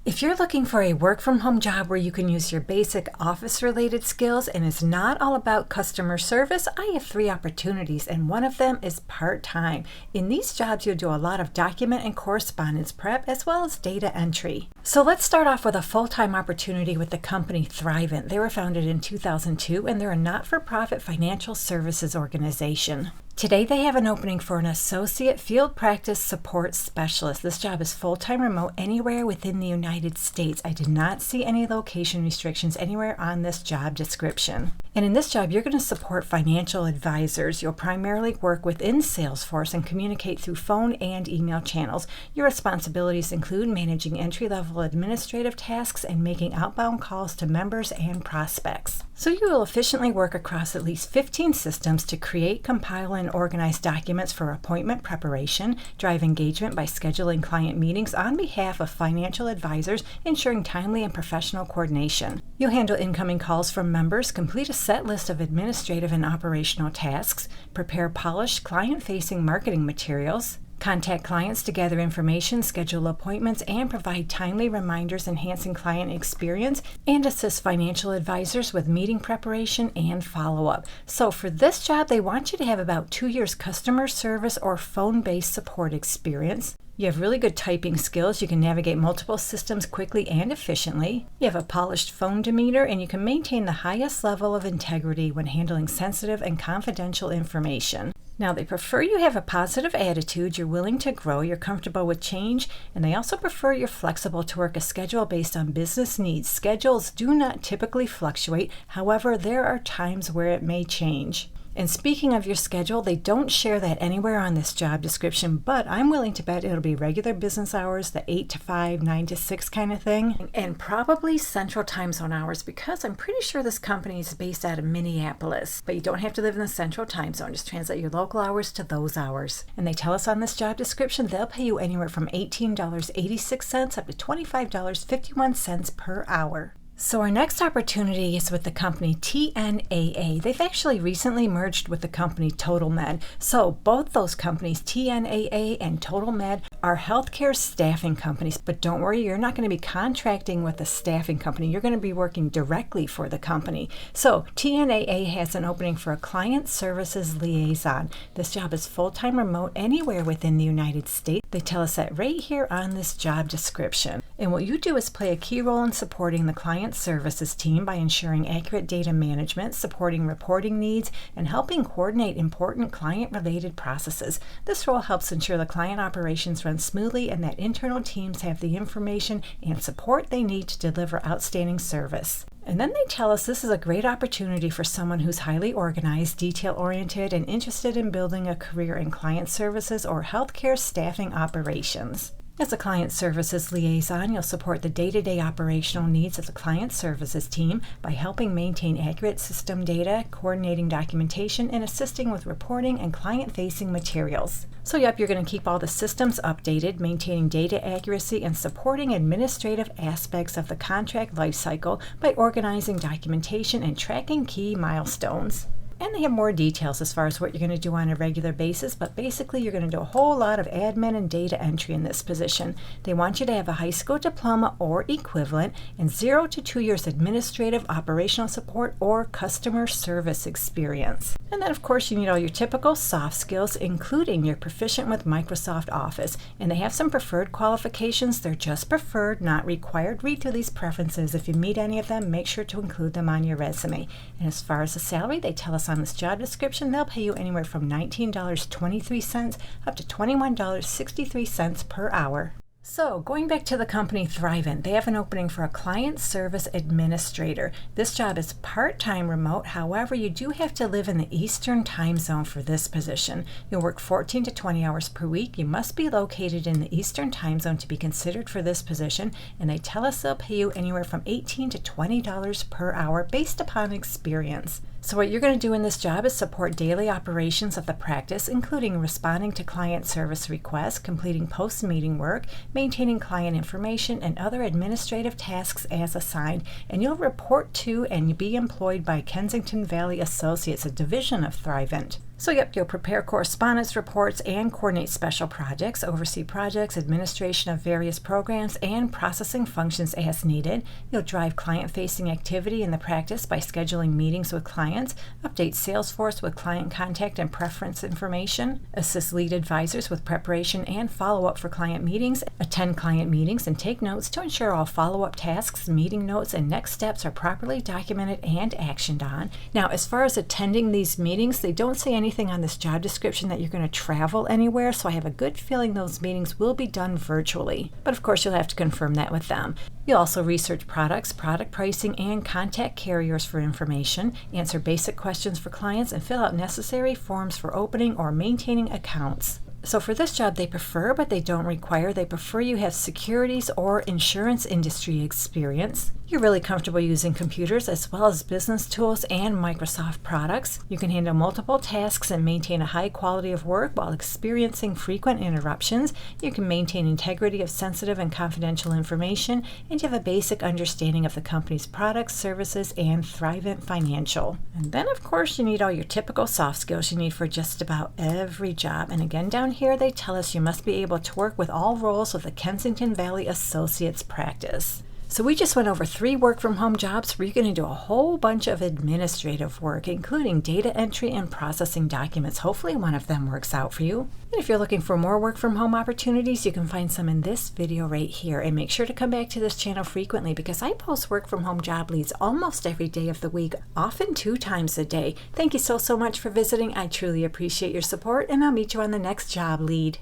If you're looking for a work-from-home job where you can use your basic office-related skills and it's not all about customer service, I have 3 opportunities, and one of them is part-time. In these jobs, you'll do a lot of document and correspondence prep as well as data entry. So let's start off with a full-time opportunity with the company Thrivent. They were founded in 2002 and they're a not-for-profit financial services organization. Today they have an opening for an associate field practice support specialist. This job is full-time remote anywhere within the United States. I did not see any location restrictions anywhere on this job description. And in this job, you're going to support financial advisors. You'll primarily work within Salesforce and communicate through phone and email channels. Your responsibilities include managing entry-level administrative tasks and making outbound calls to members and prospects. So you will efficiently work across at least 15 systems to create, compile, and organize documents for appointment preparation, drive engagement by scheduling client meetings on behalf of financial advisors, ensuring timely and professional coordination. You'll handle incoming calls from members, complete a set list of administrative and operational tasks, prepare polished client-facing marketing materials, contact clients to gather information, schedule appointments, and provide timely reminders enhancing client experience, and assist financial advisors with meeting preparation and follow-up. So for this job, they want you to have about 2 years customer service or phone-based support experience. You have really good typing skills. You can navigate multiple systems quickly and efficiently. You have a polished phone demeanor, and you can maintain the highest level of integrity when handling sensitive and confidential information. Now, they prefer you have a positive attitude, you're willing to grow, you're comfortable with change, and they also prefer you're flexible to work a schedule based on business needs. Schedules do not typically fluctuate. However, there are times where it may change. And speaking of your schedule, they don't share that anywhere on this job description, but I'm willing to bet it'll be regular business hours, the 8 to 5, 9 to 6 kind of thing, and probably Central Time Zone hours, because I'm pretty sure this company is based out of Minneapolis. But you don't have to live in the Central Time Zone. Just translate your local hours to those hours. And they tell us on this job description they'll pay you anywhere from $18.86 up to $25.51 per hour. So our next opportunity is with the company TNAA. They've actually recently merged with the company Total Med. So both those companies, TNAA and Total Med, are healthcare staffing companies. But don't worry, you're not going to be contracting with a staffing company. You're going to be working directly for the company. So TNAA has an opening for a client services liaison. This job is full-time remote anywhere within the United States. They tell us that right here on this job description. And what you do is play a key role in supporting the client services team by ensuring accurate data management, supporting reporting needs, and helping coordinate important client-related processes. This role helps ensure the client operations run smoothly and that internal teams have the information and support they need to deliver outstanding service. And then they tell us this is a great opportunity for someone who's highly organized, detail-oriented, and interested in building a career in client services or healthcare staffing operations. As a client services liaison, you'll support the day-to-day operational needs of the client services team by helping maintain accurate system data, coordinating documentation, and assisting with reporting and client-facing materials. So yep, you're going to keep all the systems updated, maintaining data accuracy, and supporting administrative aspects of the contract lifecycle by organizing documentation and tracking key milestones. And they have more details as far as what you're going to do on a regular basis, but basically you're going to do a whole lot of admin and data entry in this position. They want you to have a high school diploma or equivalent and 0 to 2 years administrative, operational support, or customer service experience. And then of course you need all your typical soft skills, including you're proficient with Microsoft Office. And they have some preferred qualifications. They're just preferred, not required. Read through these preferences. If you meet any of them, make sure to include them on your resume. And as far as the salary, they tell us on this job description they'll pay you anywhere from $19.23 up to $21.63 per hour. So, going back to the company Thrivent, they have an opening for a client service administrator. This job is part-time remote. However, you do have to live in the Eastern Time Zone for this position. You'll work 14 to 20 hours per week. You must be located in the Eastern Time Zone to be considered for this position, and they tell us they'll pay you anywhere from $18 to $20 per hour based upon experience. So what you're going to do in this job is support daily operations of the practice, including responding to client service requests, completing post-meeting work, maintaining client information, and other administrative tasks as assigned. And you'll report to and be employed by Kensington Valley Associates, a division of Thrivent. So yep, you'll prepare correspondence reports and coordinate special projects, oversee projects, administration of various programs, and processing functions as needed. You'll drive client-facing activity in the practice by scheduling meetings with clients, update Salesforce with client contact and preference information, assist lead advisors with preparation and follow-up for client meetings, attend client meetings, and take notes to ensure all follow-up tasks, meeting notes, and next steps are properly documented and actioned on. Now, as far as attending these meetings, they don't say anything on this job description that you're going to travel anywhere, so I have a good feeling those meetings will be done virtually. But of course, you'll have to confirm that with them. You'll also research products, product pricing, and contact carriers for information, answer basic questions for clients, and fill out necessary forms for opening or maintaining accounts. So for this job, they prefer, but they don't require. They prefer you have securities or insurance industry experience. You're really comfortable using computers as well as business tools and Microsoft products. You can handle multiple tasks and maintain a high quality of work while experiencing frequent interruptions. You can maintain integrity of sensitive and confidential information, and you have a basic understanding of the company's products, services, and Thrivent Financial. And then, of course, you need all your typical soft skills you need for just about every job. And again, down here, they tell us you must be able to work with all roles of the Kensington Valley Associates practice. So we just went over 3 work-from-home jobs where you're going to do a whole bunch of administrative work, including data entry and processing documents. Hopefully one of them works out for you. And if you're looking for more work-from-home opportunities, you can find some in this video right here. And make sure to come back to this channel frequently because I post work-from-home job leads almost every day of the week, often 2 times a day. Thank you so much for visiting. I truly appreciate your support, and I'll meet you on the next job lead.